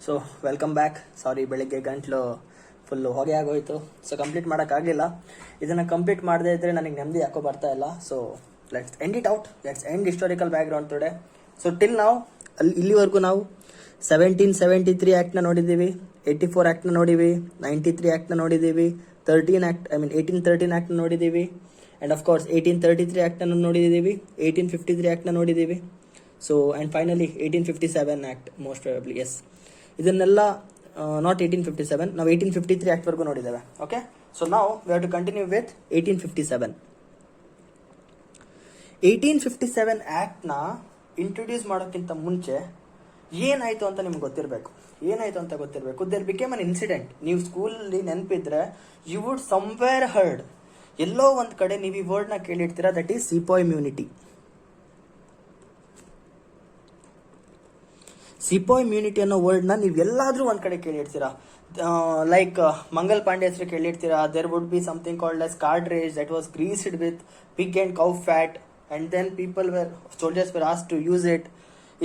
So welcome back. ಸಾರಿ, ಬೆಳಗ್ಗೆ ಗಂಟ್ಲು full ಹೊಗೆ ಆಗೋಯ್ತು. ಸೊ ಕಂಪ್ಲೀಟ್ ಮಾಡೋಕ್ಕಾಗಲಿಲ್ಲ. ಇದನ್ನು ಕಂಪ್ಲೀಟ್ ಮಾಡದೇ ಇದ್ದರೆ ನನಗೆ ನೆಮ್ಮದಿ ಯಾಕೋ ಬರ್ತಾ ಇಲ್ಲ. So let's end it out. Let's end historical background today. So till ನಾವು ಇಲ್ಲಿವರೆಗೂ ನಾವು 1773 ಆ್ಯಕ್ಟ್ನ ನೋಡಿದ್ದೀವಿ, 84 ಆ್ಯಕ್ಟ್ನ ನೋಡಿವಿ, 93 ಆ್ಯಕ್ಟ್ನ ನೋಡಿದ್ದೀವಿ, 1813 ಆ್ಯಕ್ಟ್ನ ನೋಡಿದ್ದೀವಿ, ಆ್ಯಂಡ್ ಆಫ್ ಕೋರ್ಸ್ 1833 ಆ್ಯಕ್ಟನ್ನು ನೋಡಿದ್ದೀವಿ, 1853 ಆ್ಯಕ್ಟ್ನ ನೋಡಿದ್ದೀವಿ. So and finally 1857 act most probably. Yes, ಇದನ್ನೆಲ್ಲ ನಾಟ್ 1857, ನಾವು 1853 ಆ್ಯಕ್ಟ್ವರೆಗೂ ನೋಡಿದ್ದೇವೆ. ಓಕೆ, ಸೊ ನಾವು we have to continue with 1857. 1857 ಆ್ಯಕ್ಟ್ನ ಇಂಟ್ರೊಡ್ಯೂಸ್ ಮಾಡೋಕ್ಕಿಂತ ಮುಂಚೆ ಏನಾಯಿತು ಅಂತ ನಿಮ್ಗೆ ಗೊತ್ತಿರಬೇಕು. ಏನಾಯಿತು ಅಂತ ಗೊತ್ತಿರಬೇಕು. There became an incident. ನೀವು ಸ್ಕೂಲಲ್ಲಿ ನೆನಪಿದ್ರೆ ಯು ವುಡ್ ಸಮ್ವೇರ್ ಹರ್ಡ್, ಎಲ್ಲೋ ಒಂದು ಕಡೆ ನೀವು ಈ ವರ್ಡ್ನ ಕೇಳಿರ್ತೀರಾ, that is sepoy mutiny. Sepoy mutiny ಅನ್ನೋ ವರ್ಡ್ನ ನೀವು ಎಲ್ಲಾದ್ರೂ ಒಂದು ಕಡೆ ಕೇಳಿರ್ತೀರಾ. ಲೈಕ್ ಮಂಗಲ್ ಪಾಂಡೆ ಹೆಸರು ಕೇಳಿರ್ತೀರಾ. There would be something called as cartridge that was greased with pig and cow fat and then soldiers were asked to use it.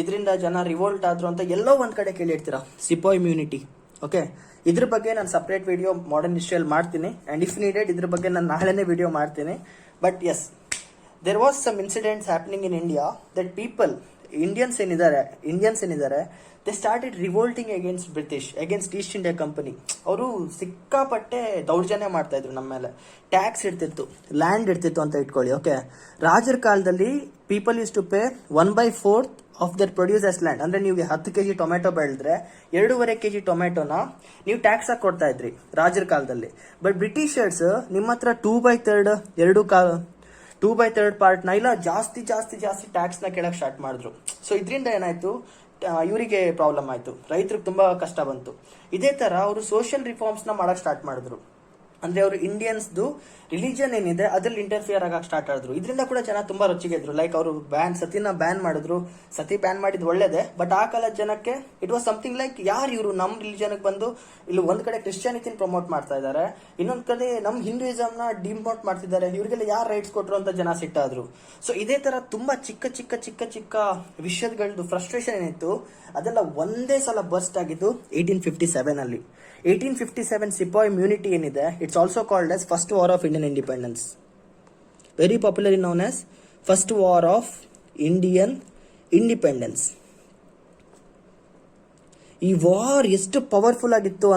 ಇದರಿಂದ ಜನ ರಿವೋಲ್ಟ್ ಆದ್ರು ಅಂತ ಎಲ್ಲೋ ಒಂದು ಕಡೆ ಕೇಳಿರ್ತೀರಾ, ಸಿಪಾಯ್ ಇಮ್ಯುನಿಟಿ. ಓಕೆ, ಇದ್ರ ಬಗ್ಗೆ ನಾನು ಸಪ್ರೇಟ್ ವಿಡಿಯೋ ಮಾಡರ್ನ್ ಹಿಸ್ಟ್ರಿಯಲ್ಲಿ ಮಾಡ್ತೀನಿ, ಆ್ಯಂಡ್ ಇಫ್ ನೀಡೆಡ್ ಇದ್ರ ಬಗ್ಗೆ ನಾನು ನಾಳೆನೇ ವಿಡಿಯೋ ಮಾಡ್ತೀನಿ. But yes, there was some incidents happening in India that people Indians ಏನಿದ್ದಾರೆ they started revolting against British, against East India company. ಅವರು ಸಿಕ್ಕಾಪಟ್ಟೆ ದೌರ್ಜನ್ಯ ಮಾಡ್ತಾ ಇದ್ರು ನಮ್ಮ ಮೇಲೆ. ಟ್ಯಾಕ್ಸ್ ಇರ್ತಿತ್ತು, ಲ್ಯಾಂಡ್ ಇರ್ತಿತ್ತು ಅಂತ ಇಟ್ಕೊಳ್ಳಿ. ಓಕೆ, ರಾಜರ ಕಾಲದಲ್ಲಿ people use to pay 1/4 of their produce as land. ಅಂದ್ರೆ ನೀವು 10 kg ಟೊಮೆಟೊ ಬೆಳೆದ್ರೆ 2.5 kg ಟೊಮೆಟೊನ ನೀವು ಟ್ಯಾಕ್ಸ್ ಆಗಿ ಕೊಡ್ತಾ ಇದ್ರಿ ರಾಜರ ಕಾಲದಲ್ಲಿ. ಬಟ್ ಬ್ರಿಟಿಷರ್ಸ್ ನಿಮ್ಮ ಹತ್ರ 2/3 ಪಾರ್ಟ್ನ ಇಲ್ಲ ಜಾಸ್ತಿ ಟ್ಯಾಕ್ಸ್ನ ಕೇಳಕ್ ಸ್ಟಾರ್ಟ್ ಮಾಡಿದ್ರು. ಸೊ ಇದರಿಂದ ಏನಾಯ್ತು, ಇವರಿಗೆ ಪ್ರಾಬ್ಲಮ್ ಆಯ್ತು, ರೈತರಿಗೆ ತುಂಬಾ ಕಷ್ಟ ಬಂತು. ಇದೇ ತರ ಅವರು ಸೋಷಿಯಲ್ ರಿಫಾರ್ಮ್ಸ್ನ ಮಾಡಕ್ ಸ್ಟಾರ್ಟ್ ಮಾಡಿದ್ರು. ಅಂದ್ರೆ ಅವರು ಇಂಡಿಯನ್ಸ್ದು ರಿಲಿಜನ್ ಏನಿದೆ ಅದ್ರಲ್ಲಿ ಇಂಟರ್ಫಿಯರ್ ಆಗಕ್ಕೆ ಸ್ಟಾರ್ಟ್ ಮಾಡಿದ್ರು. ಇದರಿಂದ ಕೂಡ ಜನ ತುಂಬಾ ರೊಚ್ಚಿಗೆದ್ರು. ಲೈಕ್ ಅವರು ಸತಿನ ಬ್ಯಾನ್ ಮಾಡಿದ್ರು. ಸತಿ ಬ್ಯಾನ್ ಮಾಡಿದ್ ಒಳ್ಳೇದೆ, ಬಟ್ ಆ ಕಾಲದ ಜನಕ್ಕೆ ಇಟ್ ವಾಸ್ ಸಮಥಿಂಗ್ ಲೈಕ್, ಯಾರು ಇವರು ನಮ್ಮ ರಿಲಿಜನ್ಗೆ ಬಂದು ಇಲ್ಲಿ ಒಂದ್ ಕಡೆ ಕ್ರಿಶ್ಚಿಯಾನಿಟಿನ ಪ್ರಮೋಟ್ ಮಾಡ್ತಾ ಇದ್ದಾರೆ, ಇನ್ನೊಂದ್ ಕಡೆ ನಮ್ ಹಿಂದೂಯಿಸಮ್ ನ ಡಿಮೋಟ್ ಮಾಡ್ತಿದ್ದಾರೆ, ಇವರಿಗೆಲ್ಲ ಯಾರು ರೈಟ್ಸ್ ಕೊಟ್ರು ಅಂತ ಜನ ಸಿಟ್ಟಾದ್ರು. ಸೊ ಇದೇ ತರ ತುಂಬಾ ಚಿಕ್ಕ ವಿಷಯಗಳದ್ದು ಫ್ರಸ್ಟ್ರೇಷನ್ ಏನಿತ್ತು ಅದೆಲ್ಲ ಒಂದೇ ಸಲ ಬರ್ಸ್ಟ್ ಆಗಿದ್ದು 1857 ಅಲ್ಲಿ. 1857 ಸಿಪಾಯ್ ಇಮ್ಯುನಿಟಿ ಏನಿದೆ, it's also called as first war of Indian independence, very popularly known as first war of Indian independence. ಈ ವಾರ್ ಎಷ್ಟು ಪವರ್ಫುಲ್ ಆಗಿತ್ತು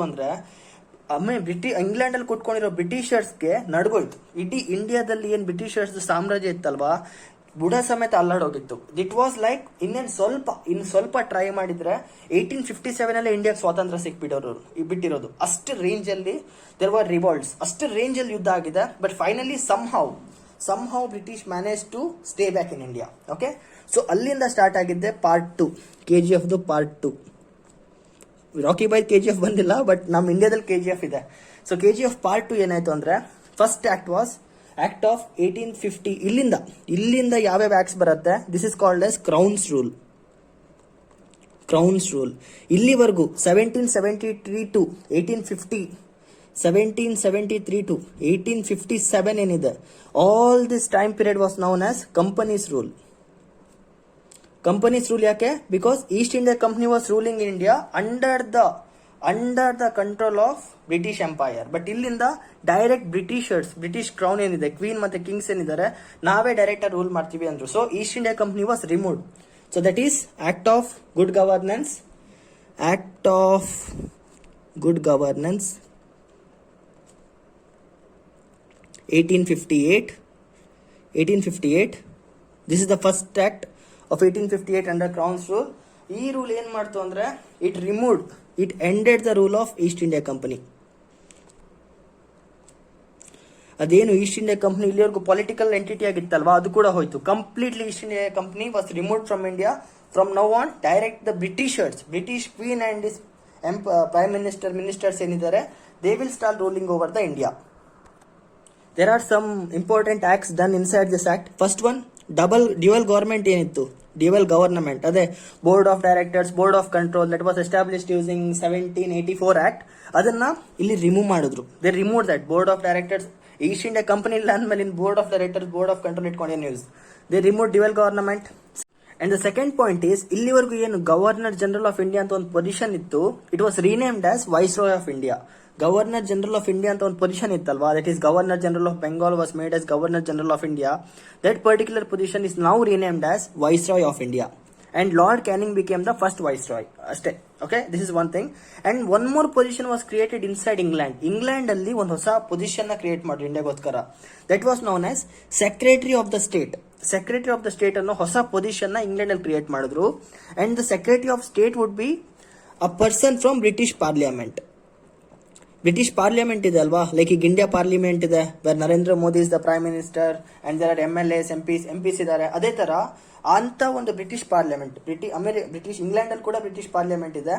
ಅಂದ್ರೆ ಇಂಗ್ಲೆಂಡ್ ಅಲ್ಲಿ ಕುತ್ಕೊಂಡಿರೋ ಬ್ರಿಟಿಷರ್ಸ್ಗೆ ನಡ್ಗೋಯ್ತು. ಇಡೀ ಇಂಡಿಯಾದಲ್ಲಿ ಏನ್ ಬ್ರಿಟಿಷರ್ಸ್ ಸಾಮ್ರಾಜ್ಯ ಇತ್ತಲ್ವಾ, ಬುಡ ಸಮೇತ ಅಲ್ಲಾಡೋಗಿತ್ತು. ಇಟ್ ವಾಸ್ ಲೈಕ್ ಇನ್ನು ಸ್ವಲ್ಪ ಟ್ರೈ ಮಾಡಿದ್ರೆ 1857 ಅಲ್ಲೇ ಇಂಡಿಯಾಗೆ ಸ್ವಾತಂತ್ರ್ಯ ಬಿಟ್ಟಿರೋದು. ಅಷ್ಟು ರೇಂಜ್ ಅಲ್ಲಿ ದೇರ್ ವರ್ ರಿವೋಲ್ಟ್ಸ್, ಅಷ್ಟು ರೇಂಜ್ ಅಲ್ಲಿ ಯುದ್ಧ ಆಗಿದೆ. But finally somehow British manage to stay back in India. Okay, so ಅಲ್ಲಿಂದ ಸ್ಟಾರ್ಟ್ ಆಗಿದ್ದೆ ಪಾರ್ಟ್ 2, KGF ಪಾರ್ಟ್ 2. ರಾಕಿ ಬಾಯ್ KGF ಬಂದಿಲ್ಲ, ಬಟ್ ನಮ್ಮ ಇಂಡಿಯಾದಲ್ಲಿ KGF ಇದೆ. ಸೊ KGF ಪಾರ್ಟ್ 2 ಏನಾಯ್ತು ಅಂದ್ರೆ, first act was act of 1850. ಇಲ್ಲಿಂದ ಯಾವ್ಯಾವ ಆಕ್ಟ್ಸ್ ಬರುತ್ತೆ, this is called as crown's rule. ಇಲ್ಲಿವರೆಗೂ 1773 ಟು 1850, 1773 ಟು 1857 ಏನಿದೆ, all this time period was known as company's rule. ಯಾಕೆ? Because East India company was ruling in India under the control of British empire. But ಇಲ್ಲಿಂದ direct British crown ಏನಿದೆ, queen ಮತ್ತೆ kings ಏನಿದ್ದಾರೆ, ನಾವೇ direct rule ಮಾಡ್ತೀವಿ ಅಂದ್ರು. So East India company was removed. So that is act of good governance 1858. This is the first act of 1858 under Crown's rule. ಈ rule ಏನ್ ಮಾಡ್ತು ಅಂದ್ರೆ, it ended the rule of East India company. ಅದೇನು East India company ಇಲ್ಲಿವರೆಗೂ political entity ಆಗಿತ್ತಲ್ವಾ, ಅದು ಕೂಡ ಹೋಯ್ತು. Completely East India company was removed from India. From now on direct the British queen and this prime ministers ಏನಿದ್ದಾರೆ, they will start ruling over the India. There are some important acts done inside this act. First one, dual government ಏನಿತ್ತು, dual government, ಅದೇ board of directors, board of control, that was established using 1784 act. ಅದನ್ನ ಇಲ್ಲಿ remove ಮಾಡಿದ್ರು. They remove that board of directors. East India company ಇಲ್ಲ ಅಂದ್ಮೇಲೆ ಇನ್ board of directors, board of control ಇಟ್ಕೊಂಡೇನು use. They remove dual government. And the second point is ಇಲ್ಲಿವರೆಗೂ ಏನು governor general of India ಅಂತ ಒಂದು ಪೊಸಿಷನ್ ಇತ್ತು, it was renamed as viceroy of India. Governor general of India ಅಂತ ಒಂದು position ಇತ್ತಲ್ವಾ, that is governor general of Bengal was made as governor general of India. That particular position is now renamed as viceroy of India. And Lord Canning became the first viceroy. ಅಷ್ಟೇ. Okay, this is one thing. And one more position was created inside England. England ಅಲ್ಲಿ ಒಂದು ಹೊಸ position ನ create ಮಾಡ್ರಿ ಇಂಡಿಯಾಗೋಸ್ಕರ. That was known as Secretary of the State. Secretary of the State ಅನ್ನೋ ಹೊಸ position ನ England ಅಲ್ಲಿ ಕ್ರಿಯೇಟ್ ಮಾಡಿದ್ರು. And the Secretary of State would be a person from British Parliament. British parliament ಇದೆ ಅಲ್ವಾ, like ಈಗ India parliament ಇದೆ, where Narendra Modi is the prime minister and there are MLAs, MPs ಇದ್ದಾರೆ. ಅದೇ ತರ ಅಂತ ಒಂದು ಬ್ರಿಟಿಷ್ ಪಾರ್ಲಿಮೆಂಟ್, ಬ್ರಿಟಿಷ್ ಇಂಗ್ಲೆಂಡ್ ಅಲ್ಲಿ ಕೂಡ ಬ್ರಿಟಿಷ್ ಪಾರ್ಲಿಮೆಂಟ್ ಇದೆ.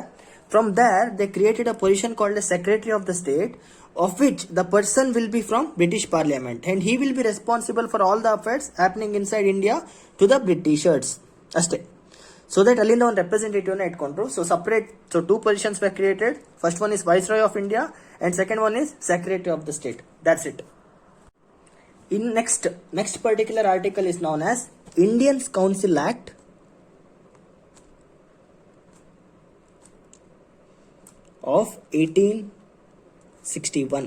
From there they created a position called a secretary of the state, of which the person will be from British Parliament and he will be responsible for all the affairs happening inside India to the Britishers. ಅಷ್ಟೇ. So that ಅಲ್ಲಿಂದ ಒಂದು representative ನ ಇಟ್ಕೊಂಡ್ರು. So separate, so two positions were created. First one is Viceroy of India and second one is Secretary of the State. That's it. In next particular article is known as Indian Council Act of 1861.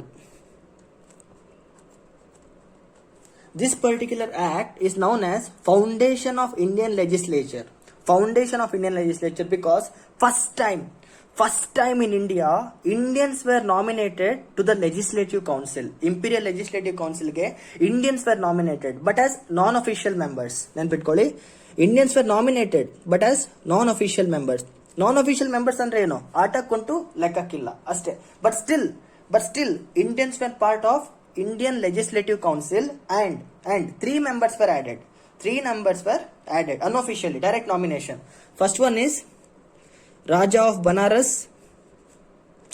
This particular act is known as Foundation of Indian Legislature. Foundation of Indian Legislature because first time in India, Indians were nominated to the Legislative Council. Imperial Legislative Council ge Indians were nominated but as non-official members. ನೆನ್ಪಿಟ್ಕೊಳ್ಳಿ, Indians were nominated but as non-official members. Non-official members ಅಂದ್ರೆ ಏನು, ಆಟಕ್ಕುಂಟು ಲೆಕ್ಕಕ್ಕಿಲ್ಲ ಅಷ್ಟೇ. But still Indians were part of Indian Legislative Council and 3 members were added. 3 members were added unofficially, direct nomination. First one is Raja of Banaras.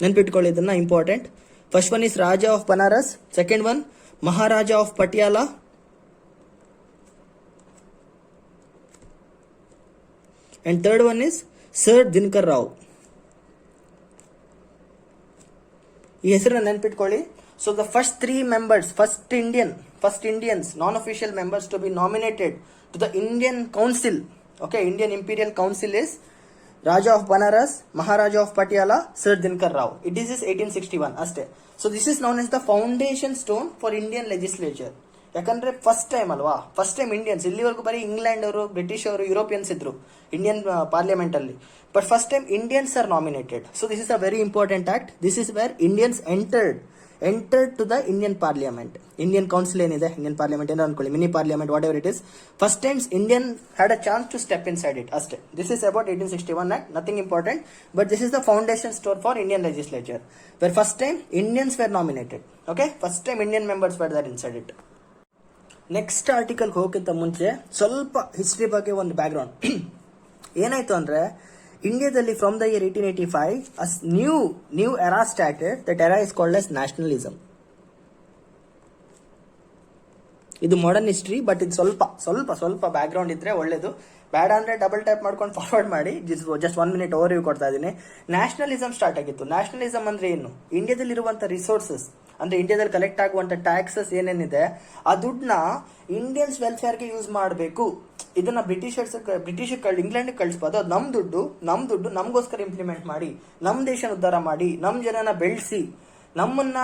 ನೆನ್ಪಿಟ್ಕೊಳ್ಳಿ ಇದನ್ನ, important. First one is Raja of Banaras, second one Maharaja of Patiala, and third one is sir Dinakar Rao. ಈ ಹೆಸರನ್ನ ನೆನ್ಪಿಟ್ಕೊಳ್ಳಿ. So the first 3 members, first Indians, non-official members to be nominated to the Indian Council, okay, Indian Imperial Council is Raja of Banaras, Maharaja of Patiala, Sir Dinkar Rao. It is 1861 ಅಷ್ಟೇ. So this is known as the foundation stone for Indian legislature. ಯಾಕಂದ್ರೆ first time ಅಲ್ವಾ, first time Indians, ಇಲ್ಲಿವರೆಗೂ ಬರೀ England ಅವರು, British ಅವರು, Europeans ಇದ್ರು Indian parliament ಅಲ್ಲಿ, but first time Indians are nominated. So this is a very important act. This is where Indians entered to the Indian Parliament. Indian Council ಏನಿದೆ, Indian Parliament ಏನೋ ಅನ್ಕೊಳ್ಳಿ, mini parliament, whatever it is. First times Indian had a chance to step inside it ಅಷ್ಟೇ. This is about 1861 act, nothing important, but this is the foundation stone for Indian legislature, where first time Indians were nominated. Okay, first time Indian members were there inside it. Next article ಹೋಗಕ್ಕಿಂತ ಮುಂಚೆ ಸ್ವಲ್ಪ history ಬಗ್ಗೆ ಒಂದು background. ಏನಾಯ್ತು ಅಂದ್ರೆ, ಇಂಡಿಯಾದಲ್ಲಿ from the year 1885 a new era started. That era is called as nationalism. ಇದು modern history, but ಇದು ಸ್ವಲ್ಪ ಬ್ಯಾಕ್ ಗ್ರೌಂಡ್ ಇದ್ರೆ ಒಳ್ಳೇದು. ಬೇಡ ಅಂದ್ರೆ ಡಬಲ್ ಟ್ಯಾಪ್ ಮಾಡ್ಕೊಂಡು ಫಾರ್ವರ್ಡ್ ಮಾಡಿ. ಜಸ್ಟ್ 1 minute ಓವರ್ ವ್ಯೂ ಕೊಡ್ತಾ ಇದ್ದೀನಿ. ನ್ಯಾಷನಲಿಸಂ ಸ್ಟಾರ್ಟ್ ಆಗಿತ್ತು. ನ್ಯಾಷನಲಿಸಂ ಅಂದ್ರೆ ಏನು, ಇಂಡಿಯಾದಲ್ಲಿ ಇರುವಂತ ರಿಸೋರ್ಸಸ್, ಅಂದ್ರೆ ಇಂಡಿಯಾದಲ್ಲಿ ಕಲೆಕ್ಟ್ ಆಗುವಂತ ಟ್ಯಾಕ್ಸಸ್ ಏನೇನಿದೆ ಆ ದುಡ್ಡನ್ನ ಇಂಡಿಯನ್ಸ್ ವೆಲ್ಫೇರ್ಗೆ ಯೂಸ್ ಮಾಡಬೇಕು. ಇದನ್ನ ಬ್ರಿಟಿಷ್ ಇಂಗ್ಲೆಂಡ್ ಕಳಿಸಬಾರ್ದು. ಅದು ನಮ್ ದುಡ್ಡು ನಮಗೋಸ್ಕರ ಇಂಪ್ಲಿಮೆಂಟ್ ಮಾಡಿ, ನಮ್ ದೇಶ ಉದ್ಧಾರ ಮಾಡಿ, ನಮ್ ಜನನ ಬೆಳೆಸಿ, ನಮ್ಮನ್ನ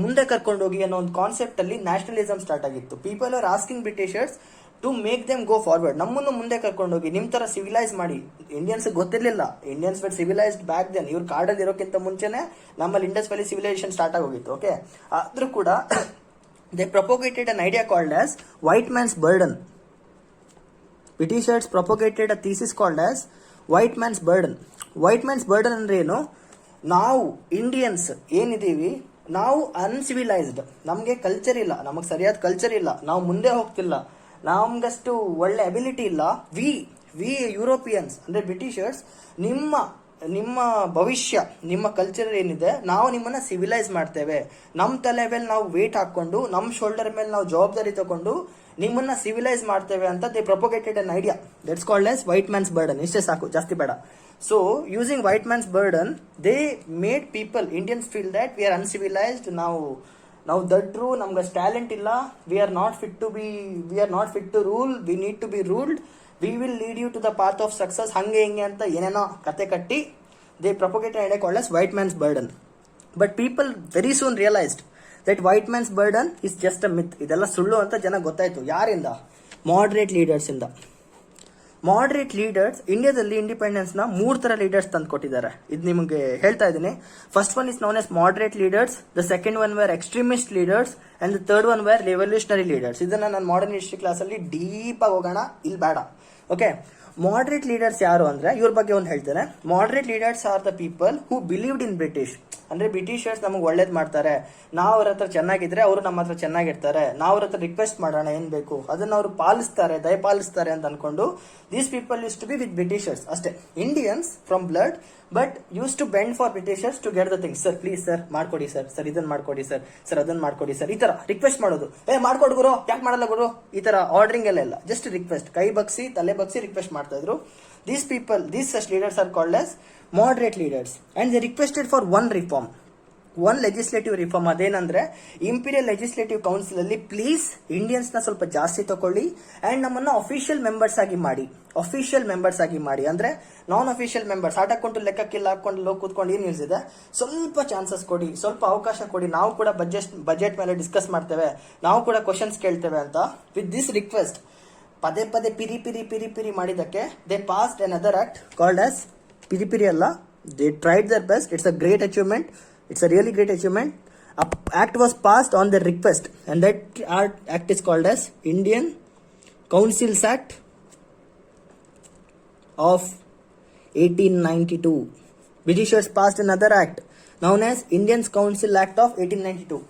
ಮುಂದೆ ಕರ್ಕೊಂಡೋಗಿ ಅನ್ನೋ ಒಂದು ಕಾನ್ಸೆಪ್ಟ್ ಅಲ್ಲಿ ನ್ಯಾಷನಲಿಸಂ ಸ್ಟಾರ್ಟ್ ಆಗಿತ್ತು. People are asking Britishers to make them go forward, ನಮ್ಮನ್ನು ಮುಂದೆ ಕರ್ಕೊಂಡೋಗಿ ನಿಮ್ ತರ ಸಿವಿಲೈಸ್ ಮಾಡಿ. ಇಂಡಿಯನ್ಸ್ ಗೊತ್ತಿರ್ಲಿಲ್ಲ, Indians were civilised back then. ಇವ್ರು ಕಾಡಲ್ಲಿ ಇರೋಕ್ಕಿಂತ ಮುಂಚೆನೆ ನಮ್ಮಲ್ಲಿ ಇಂಡಸ್ ವ್ಯಾಲಿ ಸಿವಿಲೈಸೇಷನ್ ಸ್ಟಾರ್ಟ್ ಆಗೋಗಿತ್ತು. ಓಕೆ, ಆದ್ರೂ ಕೂಡ they propagated an idea called as white man's burden. Britishers propagated a thesis called as white man's burden. White man's burden ಅಂದ್ರೆ ಏನು, ನಾವು ಇಂಡಿಯನ್ಸ್ ಏನಿದೀವಿ, ನಾವು ಅನ್ಸಿವಿಲೈಸ್ಡ್, ನಮ್ಗೆ ಕಲ್ಚರ್ ಇಲ್ಲ, ನಮಗ್ ಸರಿಯಾದ ಕಲ್ಚರ್ ಇಲ್ಲ, ನಾವು ಮುಂದೆ ಹೋಗ್ತಿಲ್ಲ, ನಮ್ಗಷ್ಟು ಒಳ್ಳೆ ಅಬಿಲಿಟಿ ಇಲ್ಲ. ವಿ ಯುರೋಪಿಯನ್ಸ್ ಅಂದ್ರೆ ಬ್ರಿಟಿಷರ್ಸ್, ನಿಮ್ಮ ಭವಿಷ್ಯ, ನಿಮ್ಮ ಕಲ್ಚರ್ ಏನಿದೆ, ನಾವು ನಿಮ್ಮನ್ನ ಸಿವಿಲೈಸ್ ಮಾಡ್ತೇವೆ. ನಮ್ ತಲೆ ಮೇಲೆ ನಾವು ವೇಟ್ ಹಾಕೊಂಡು, ನಮ್ ಶೋಲ್ಡರ್ ಮೇಲೆ ನಾವು ಜವಾಬ್ದಾರಿ ತಗೊಂಡು ನಿಮ್ಮನ್ನ ಸಿವಿಲೈಸ್ ಮಾಡ್ತೇವೆ ಅಂತ they propagated an idea. That's called as white man's burden. ಇಷ್ಟೇ ಸಾಕು, ಜಾಸ್ತಿ ಬೇಡ. So using white man's burden they made people, Indians feel that we are uncivilised, ನಾವು ದಡ್ರು, ನಮ್ಗೆ ಟ್ಯಾಲೆಂಟ್ ಇಲ್ಲ, we are not fit to rule, we need to be ruled. We will lead you to the path of success, ಹಂಗೆ ಹಿಂಗೆ ಅಂತ ಏನೇನೋ ಕತೆ ಕಟ್ಟಿ they propagate idea called as white man's burden. But people very soon realised that white man's burden is just a myth. ಇದೆಲ್ಲ ಸುಳ್ಳು ಅಂತ ಜನ ಗೊತ್ತಾಯ್ತು. ಯಾರಿಂದ? ಮಾಡರೇಟ್ ಲೀಡರ್ಸ್ ಇಂದ. ಮಾಡರೇಟ್ ಲೀಡರ್ಸ್ ಇಂಡಿಯಾದಲ್ಲಿ ಇಂಡಿಪೆಂಡೆನ್ಸ್ ನ 3 ತರ ಲೀಡರ್ಸ್ ತಂದು ಕೊಟ್ಟಿದ್ದಾರೆ. ಇದು ನಿಮಗೆ ಹೇಳ್ತಾ ಇದ್ದೀನಿ. First one is known as moderate leaders, the second one where extremist leaders, and the third one where revolutionary leaders. ಇದನ್ನ ನಾನು ಮಾಡರ್ನ್ ಹಿಸ್ಟ್ರಿ ಕ್ಲಾಸ್ ಅಲ್ಲಿ ಡೀಪ್ ಆಗಿ ಹೋಗೋಣ, ಇಲ್ಲಿ ಬೇಡ. ಓಕೆ, ಮಾಡರೇಟ್ ಲೀಡರ್ಸ್ ಯಾರು ಅಂದ್ರೆ ಇವ್ರ ಬಗ್ಗೆ ಒಂದು ಹೇಳ್ತೇನೆ. Moderate leaders are the people who believed in British. ಅಂದ್ರೆ ಬ್ರಿಟಿಷರ್ಸ್ ನಮಗೆ ಒಳ್ಳೇದ್ ಮಾಡ್ತಾರೆ, ನಾವು ಅವ್ರ ಹತ್ರ ಚೆನ್ನಾಗಿದ್ರೆ ಅವರು ನಮ್ಮ ಹತ್ರ ಚೆನ್ನಾಗಿರ್ತಾರೆ, ನಾವು ಅವ್ರ ಹತ್ರ ರಿಕ್ವೆಸ್ಟ್ ಮಾಡೋಣ ಏನ್ ಬೇಕು ಅದನ್ನ ಅವರು ಪಾಲಿಸ್ತಾರೆ, ದಯಪಾಲಿಸ್ತಾರೆ ಅಂತ ಅನ್ಕೊಂಡು these people use to be with Britishers ಅಷ್ಟೇ. Indians from blood but used to bend for Britishers to get the things. Sir please sir ಮಾಡ್ಕೊಡಿ ಸರ್, ಸರ್ ಇದನ್ನ ಮಾಡ್ಕೊಡಿ ಸರ್, ಸರ್ ಅದನ್ನ ಮಾಡ್ಕೊಡಿ ಸರ್, ಈ ತರ ರಿಕ್ವೆಸ್ಟ್ ಮಾಡೋದು. ಮಾಡ್ಕೊಡ್ ಗುರು, ಯಾಕೆ ಮಾಡಲ್ಲ ಗುರು, ಈ ತರ ಆರ್ಡರಿಂಗ್ ಎಲ್ಲ ಇಲ್ಲ, ಜಸ್ಟ್ ರಿಕ್ವೆಸ್ಟ್, ಕೈ ಬಗ್ಸಿ ತಲೆ ಬಗ್ಸಿ ರಿಕ್ವೆಸ್ಟ್ ಮಾಡ್ತಾ ಇದ್ರು. These people, these such leaders are called as moderate leaders, and they requested for one reform, one legislative reform. ಅದೇನಂದ್ರೆ ಇಂಪೀರಿಯಲ್ ಲೆಜಿಸ್ಲೇಟಿವ್ ಕೌನ್ಸಿಲ್ ಅಲ್ಲಿ ಪ್ಲೀಸ್ ಇಂಡಿಯನ್ಸ್ ನ ಸ್ವಲ್ಪ ಜಾಸ್ತಿ ತಗೊಳ್ಳಿ ಅಂಡ್ ನಮ್ಮನ್ನ ಅಫಿಷಿಯಲ್ ಮೆಂಬರ್ಸ್ ಆಗಿ ಮಾಡಿ. ಅಫಿಷಿಯಲ್ ಮೆಂಬರ್ಸ್ ಆಗಿ ಮಾಡಿ ಅಂದ್ರೆ ನಾನ್ ಅಫಿಷಿಯಲ್ ಮೆಂಬರ್ಸ್ ಆಟ ಹಾಕೊಂಡು ಲೆಕ್ಕಕ್ಕಿಲ್ಲ ಹಾಕೊಂಡು ಲೋ ಕೂತ್ಕೊಂಡು ಏನ್ ನಿಲ್ಸಿದೆ, ಸ್ವಲ್ಪ ಚಾನ್ಸಸ್ ಕೊಡಿ, ಸ್ವಲ್ಪ ಅವಕಾಶ ಕೊಡಿ, ನಾವು ಕೂಡ ಬಜೆಟ್ ಮೇಲೆ ಡಿಸ್ಕಸ್ ಮಾಡ್ತೇವೆ, ನಾವು ಕೂಡ ಕ್ವಶನ್ಸ್ ಕೇಳ್ತೇವೆ ಅಂತ. ವಿತ್ ದಿಸ್ ರಿಕ್ವೆಸ್ಟ್ ಪದೇ ಪದೇ ಪಿರಿ ಮಾಡಿದಕ್ಕೆ they passed another act called as ಪಿರಿ ಅಲ್ಲ, they tried their best. It's a great achievement, it's a really great achievement. Act was passed on the request and that act is called as Indian councils act of 1892. Britishers passed another act known as Indians Council Act of 1892.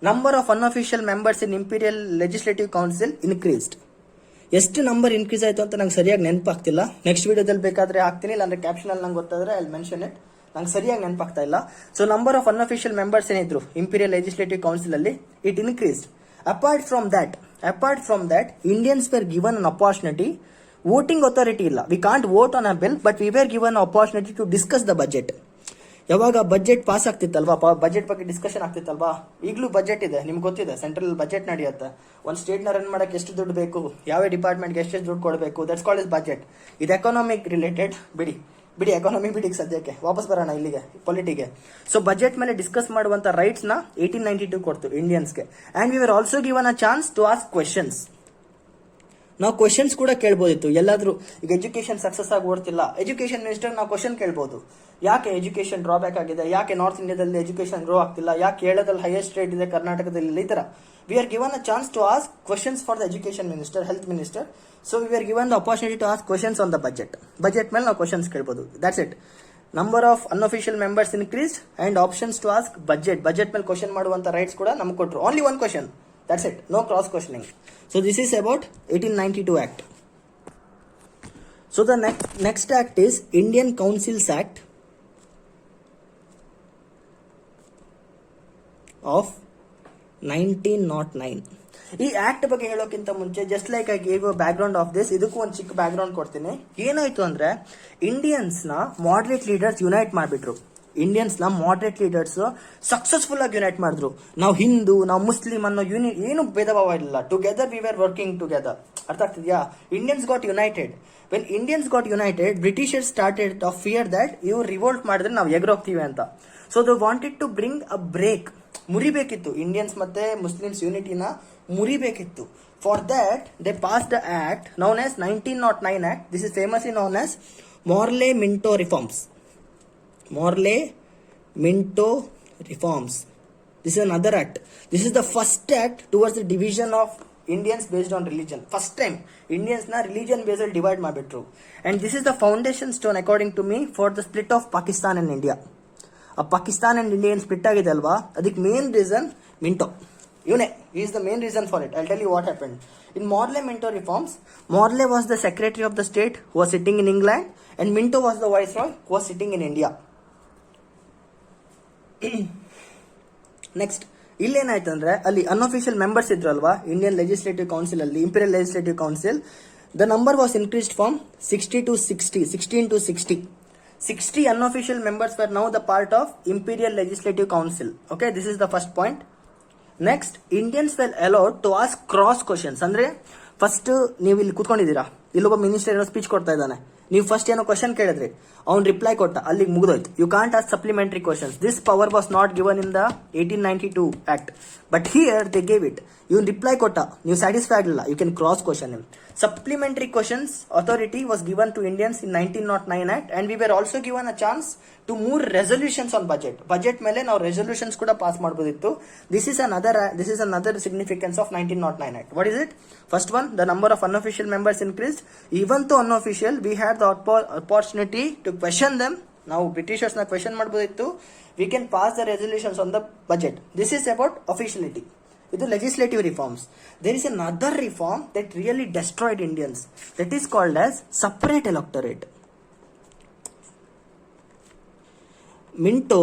Number of unofficial members in Imperial Legislative Council increased. ಎಷ್ಟು number increase ಆಯ್ತು ಅಂತ ನಂಗೆ ಸರಿಯಾಗಿ ನೆನಪಾಗ್ತಿಲ್ಲ. Next ವಿಡಿಯೋದಲ್ಲಿ ಬೇಕಾದ್ರೆ ಹಾಕ್ತೀನಿ, ಇಲ್ಲಾಂದ್ರೆ caption ಅಲ್ಲಿ ನಂಗೆ ಗೊತ್ತಾದ್ರೆ ಐ ಮೆನ್ಷನ್ ಇಟ್. ನಂಗೆ ಸರಿಯಾಗಿ ನೆನಪಾಗ್ತಾ ಇಲ್ಲ. So number of unofficial members ಏನಿದ್ರು ಇಂಪೀರಿಯಲ್ ಲೆಜಿಸ್ಲೇಟಿವ್ ಕೌನ್ಸಿಲ್ ಅಲ್ಲಿ, it increased. Apart from that Indians were given an opportunity. Voting authority ಇಲ್ಲ, we can't vote on a bill, but we were given opportunity to discuss the budget. ಯಾವಾಗ budget pass ಆಗ್ತಿತ್ತಲ್ವಾ, budget ಬಗ್ಗೆ discussion ಆಗ್ತಿತ್ತಲ್ವಾ, ಈಗಲೂ budget ಇದೆ, ನಿಮ್ಗೆ ಗೊತ್ತಿದೆ, central budget ನಡೆಯುತ್ತೆ. ಒಂದು ಸ್ಟೇಟ್ ನ ರನ್ ಮಾಡಕ್ಕೆ ಎಷ್ಟು ದುಡ್ಡು ಬೇಕು, ಯಾವ ಡಿಪಾರ್ಟ್ಮೆಂಟ್ಗೆ ಎಷ್ಟು ದುಡ್ಡು ಕೊಡಬೇಕು, ದಟ್ಸ್ ಕಾಲ್ಡ್ ಇಸ್ ಬಜೆಟ್. ಇದು ಎಕಾನಮಿಕ್ ರಿಲೇಟೆಡ್. ಬಿಡಿ ಎಕಾನಮಿ ಬಿಡಿ, ಸದ್ಯಕ್ಕೆ ವಾಪಸ್ ಬರೋಣ ಇಲ್ಲಿಗೆ ಪೊಲಿಟಿಗೆ. ಸೊ ಬಜೆಟ್ ಮೇಲೆ ಡಿಸ್ಕಸ್ ಮಾಡುವಂತ ರೈಟ್ಸ್ ನ 1892 ಕೊಡ್ತು ಇಂಡಿಯನ್ಸ್ಗೆ. And we were also given a chance to ask questions. ನಾವು ಕ್ವಶನ್ಸ್ ಕೂಡ ಕೇಳ್ಬೋದಿತ್ತು ಎಲ್ಲಾದ್ರೂ. ಈಗ ಎಜುಕೇಶನ್ ಸಕ್ಸಸ್ ಆಗಿ ಓಡ್ತಿಲ್ಲ, ಎಜುಕೇಶನ್ ಮಿನಿಸ್ಟರ್ ನಾವು ಕ್ವಶನ್ ಕೇಳ್ಬೋದು, ಯಾಕೆ ಎಜುಕೇಶನ್ ಡ್ರಾಬ್ಯಾಕ್ ಆಗಿದೆ, ಯಾಕೆ ನಾರ್ತ್ ಇಂಡಿಯಾದಲ್ಲಿ ಎಜುಕೇಶನ್ ಗ್ರೋ ಆಗ್ತಿಲ್ಲ, ಯಾಕೆ ಕೇರಳದಲ್ಲಿ ಹೈಯೆಸ್ಟ್ ರೇಟ್ ಇದೆ, ಕರ್ನಾಟಕದಲ್ಲಿ ಇಲ್ಲ, ಈ ತರ. We are given a chance to ask questions for the education minister, health minister. So we are given the opportunity to ask questions on the budget ಮೇಲೆ ನಾವು ಕ್ವಶನ್ಸ್ ಕೇಳ್ಬೋದು. That's it. Number of unofficial members increase and options to ask budget ಮೇಲೆ question ಮಾಡುವಂತ rights ಕೂಡ ನಮ್ಗೆ ಕೊಟ್ಟರು. Only one question, that's it, no cross questioning. So this is about 1892 act. So the next act is Indian Councils Act of 1909. ಈ act ಬಗ್ಗೆ ಹೇಳೋಕ್ಕಿಂತ ಮುಂಚೆ just like I gave back ground of this, ಇದಕ್ಕೂ ಒಂದು ಚಿಕ್ಕ back ground ಕೊಡ್ತೀನಿ. ಏನಾಯ್ತು ಅಂದ್ರೆ Indians ನ ಮಾಡರೇಟ್ ಲೀಡರ್ಸ್ ಯುನೈಟ್ ಮಾಡಿಬಿಟ್ರು. ಇಂಡಿಯನ್ಸ್ ನ ಮಾಡರೇಟ್ ಲೀಡರ್ಸ್ ಸಕ್ಸಸ್ಫುಲ್ ಆಗಿ ಯುನೈಟ್ ಮಾಡಿದ್ರು. ನಾವು ಹಿಂದೂ, ನಾವು ಮುಸ್ಲಿಂ ಅನ್ನೋ ಏನು ಭೇದ ಭಾವ ಇಲ್ಲ. Together we were working together. ಅರ್ಥ ಆಗ್ತಿದ್ಯಾ? Indians got united. When Indians got united, Britishers started of fear that ಇವ್ರು ರಿವೋಲ್ಟ್ ಮಾಡಿದ್ರೆ ನಾವು ಎಗರೋಗ್ತೀವಿ ಅಂತ. So they wanted to bring a break. ಮುರಿಬೇಕಿತ್ತು ಇಂಡಿಯನ್ಸ್ ಮತ್ತೆ ಮುಸ್ಲಿಮ್ಸ್ ಯೂನಿಟಿನ ಮುರಿಬೇಕಿತ್ತು. For that they pass the act known as 1909 act. This is famously known as Morley Minto reforms. Morley-Minto reforms. This is another act. This is the first act towards the division of Indians based on religion. First time Indians na religion based divide mabitru. And this is the foundation stone according to me for the split of Pakistan and India. Pakistan and India split agide alva, adik main reason Minto. He is the main reason for it. I'll tell you what happened. In Morley-Minto reforms, Morley was the secretary of the state who was sitting in England, and Minto was the viceroy who was sitting in India. Next ಇಲ್ಲೇನಾಯ್ತಂದ್ರೆ ಅಲ್ಲಿ unofficial members ಇದ್ರಲ್ವಾ Indian legislative council ಅಲ್ಲಿ, imperial legislative council, the number was increased from 16 to 60. 60 unofficial members were now the part of Imperial Legislative Council. Okay, this is the first point. Next, Indians were allowed to ask cross questions. ಅಂದ್ರೆ first ನೀವು ಇಲ್ಲಿ ಕೂತ್ಕೊಂಡಿದ್ದೀರಾ, ಇಲ್ಲೊಬ್ಬ minister ಏನೋ speech ಕೊಡ್ತಾ ಇದ್ದಾನೆ, ನೀವು first ಏನೋ question ಕೇಳಿದ್ರಿ, ಅವ್ನು ರಿಪ್ಲೈ ಕೊಟ್ಟ, ಅಲ್ಲಿಗೆ ಮುಗಿದೋಯ್ತು. You can't ask supplementary questions. This power was not given in the 1892 act, but here they gave it. ಇವ್ನು ರಿಪ್ಲೈ ಕೊಟ್ಟ, ನೀವು ಸ್ಯಾಟಿಸ್ಫೈ ಆಗಲಿಲ್ಲ, you can cross question him. Supplementary questions authority was given to Indians in 1909 Act, and we were also given a chance to move resolutions on budget. Budget ಮೇಲೆ ನಾವು resolutions ಕೂಡ pass ಮಾಡಬಹುದಿತ್ತು. This is another significance of 1909 Act. What is it? First one, the number of unofficial members increased. Even though unofficial, we had the opportunity to question them. ನಾವು Britishers ನ question ಮಾಡಬಹುದಿತ್ತು. We can pass the resolutions on the budget. This is about officiality. ಇದು legislative reforms. There is another reform that really destroyed Indians. That is called as separate electorate. Minto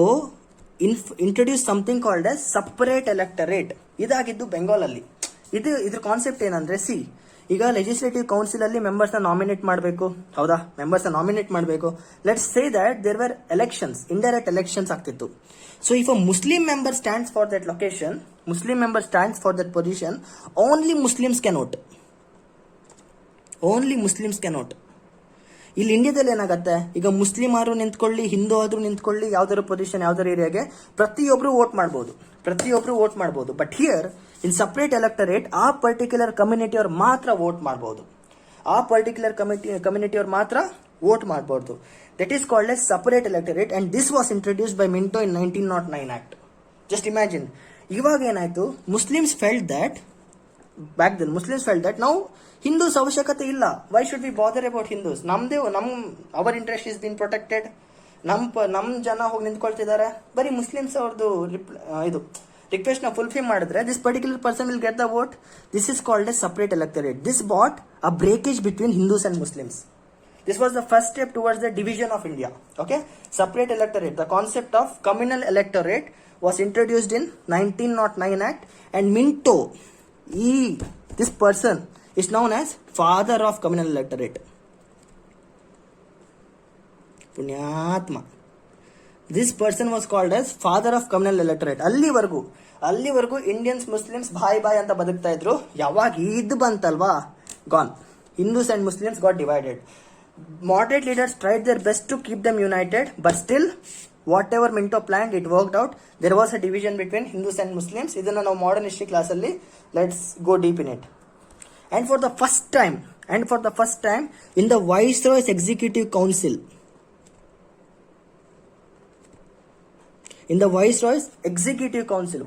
introduced something called as separate electorate. ಇದಾಗಿದ್ದು ಬೆಂಗಾಲ್ ಅಲ್ಲಿ. ಇದ್ರ concept ಏನಂದ್ರೆ, ಈಗ legislative council ಅಲ್ಲಿ members ನ nominate ಮಾಡಬೇಕು, ಹೌದಾ? ಮೆಂಬರ್ಸ್ ನ ನಾಮಿನೇಟ್ ಮಾಡಬೇಕು. Let's say that there were elections, indirect elections ಆಗ್ತಿತ್ತು. So if a Muslim member stands for that location, Muslim member stands for that position, only Muslims can vote. Only Muslims can vote. ಇಲ್ಲಿ ಇಂಡಿಯಾದಲ್ಲಿ ಏನಾಗುತ್ತೆ, ಈಗ Muslim ಆದ್ರೂ ನಿಂತ್ಕೊಳ್ಳಿ, ಹಿಂದೂ ಆದ್ರೂ ನಿಂತ್ಕೊಳ್ಳಿ, ಯಾವ್ದಾದ್ರು ಪೊಸಿಷನ್ ಯಾವ್ದಾರು ಏರಿಯಾಗೆ ಪ್ರತಿಯೊಬ್ರು ವೋಟ್ ಮಾಡಬಹುದು. ಬಟ್ ಹಿಯರ್ ಇನ್ ಸಪರೇಟ್ ಎಲೆಕ್ಟರೇಟ್ ಆ ಪರ್ಟಿಕ್ಯುಲರ್ ಕಮ್ಯುನಿಟಿ ಅವ್ರು ಮಾತ್ರ ವೋಟ್ ಮಾಡಬಹುದು. ವೋಟ್ ಮಾಡಬಹುದು. That is called as separate electorate, and this was introduced by Minto in 1909 Act. Just imagine. ಇವಾಗ ಏನಾಯ್ತು, Muslims felt that now Hindus ಅವಶ್ಯಕತೆ ಇಲ್ಲ. Why should we bother about Hindus? our interest is being protected. ನಮ್ ಜನ ಹೋಗಿ ನಿಂತ್ಕೊಳ್ತಿದ್ದಾರೆ. ಬರೀ Muslims ಅವ್ರದ್ದು ಇದು ರಿಕ್ವೆಸ್ಟ್ ನ ಫುಲ್ಫಿಲ್ ಮಾಡಿದ್ರೆ this particular person will get the vote. This is called as separate electorate. This brought a breakage between Hindus and Muslims. This was the first step towards the division of India. Okay, separate electorate. The concept of communal electorate was introduced in 1909 Act, and Minto, this person is known as father of communal electorate. Punyatma. This person was called as father of communal electorate. ಅಲ್ಲಿವರೆಗೂ Indians Muslims ಬಾಯ್ ಅಂತ ಬದುಕ್ತಾ ಇದ್ರು. ಯಾವಾಗ ಇದು ಬಂತಲ್ವಾ, gone. Hindus and Muslims got divided. Moderate leaders tried their best to keep them united, but still, whatever Minto planned, it worked out. There was a division between Hindus and Muslims. ಇದನ್ನ ನಾವು modern history class ಅಲ್ಲಿ let's go deep in it. And for the first time in the Viceroy's Executive Council,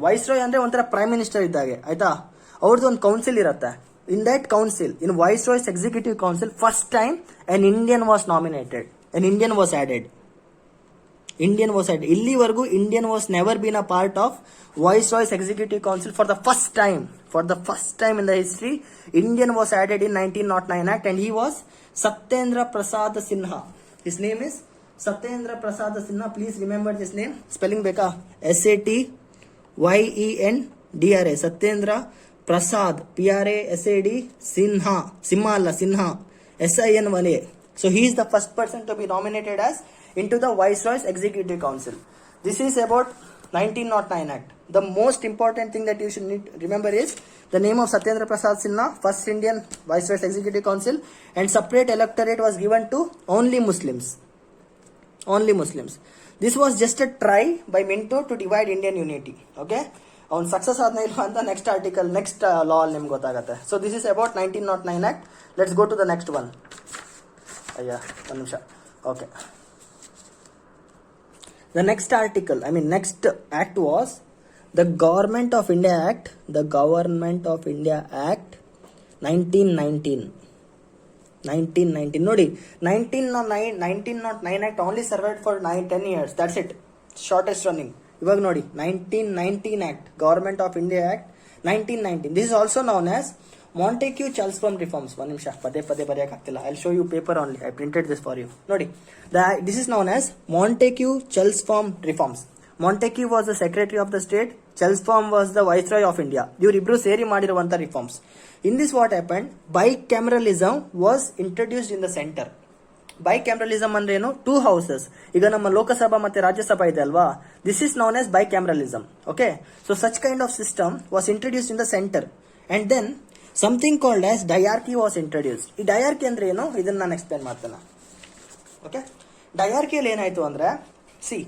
Viceroy ಅಂದ್ರೆ ಒಂಥರ prime minister ಇದ್ದಾಗೆ, ಆಯ್ತಾ? ಅವ್ರದ್ದು ಒಂದು council ಇರುತ್ತೆ. In that council, in Viceroy's Executive Council, first time an Indian was nominated. An Indian was added. ಇಲ್ಲಿವರೆಗೂ Indian was never been a part of Viceroy's Executive Council. For the first time in the history, Indian was added in 1909 Act, and he was Satyendra Prasad Sinha. His name is Satyendra Prasad Sinha. Please remember this name. Spelling beka, Satyendra Satyendra Prasad, Prasad, Sinha, Sin1A. So he is the first person to be nominated as into the Viceroy's Executive Council. This is about 1909 Act. The most important thing that you should need to remember is the name of Satyendra Prasad Sinha, first Indian Viceroy's Executive Council, and separate electorate was given to only Muslims. This was just a try by Minto to divide Indian unity. Okay? ಅವ್ನು success ಆದ್ನ ಇಲ್ಲ ಅಂತ next law ಅಲ್ಲಿ ನಿಮ್ಗೆ ಗೊತ್ತಾಗುತ್ತೆ. So this is about 1909 Act. Let's go to the next one. ಒಂದು ನಿಮಿಷ. Okay, the next act was the government of India act. 1919 ನೋಡಿ, 1909 Act only survived for 10 years. That's it, shortest running. ಇವಾಗ ನೋಡಿ, 1919 Act, Government of India Act 1919. This is also known as Montagu-Chelmsford reforms. ಒಂದು ನಿಮಿಷ, ಪದೇ ಬರೆಯಕ್ಕಾಗ್ತಿಲ್ಲ. I'll show you paper only. I printed this for you. ನೋಡಿ, this is known as Montagu-Chelmsford reforms. Montagu was the Secretary of the State. Chelmsford was the Viceroy of India. ಇವರಿಬ್ರು ಸೇರಿ ಮಾಡಿರುವಂತ reforms. In this what happened, bicameralism was introduced in the center. ಬೈಕ್ಯಾಮ್ರಲಿಸಮ್ ಅಂದ್ರೆ ಏನು? 2 houses. ಈಗ ನಮ್ಮ ಲೋಕಸಭಾ ಮತ್ತೆ ರಾಜ್ಯಸಭಾ ಇದೆ ಅಲ್ವಾ, this is known as ಬೈಕ್ಯಾಮ್ರಲಿಸಮ್. Okay, so such kind of system was introduced in the centre, and then something called as diarchy was introduce. ಈ diarchy ಅಂದ್ರೆ ಏನು, ಇದನ್ನ ನಾನು ಎಕ್ಸ್ಪ್ಲೇನ್ ಮಾಡ್ತೇನೆ. ಓಕೆ, ಡಯಾರ್ಕಿಯಲ್ಲಿ ಏನಾಯ್ತು ಅಂದ್ರೆ, C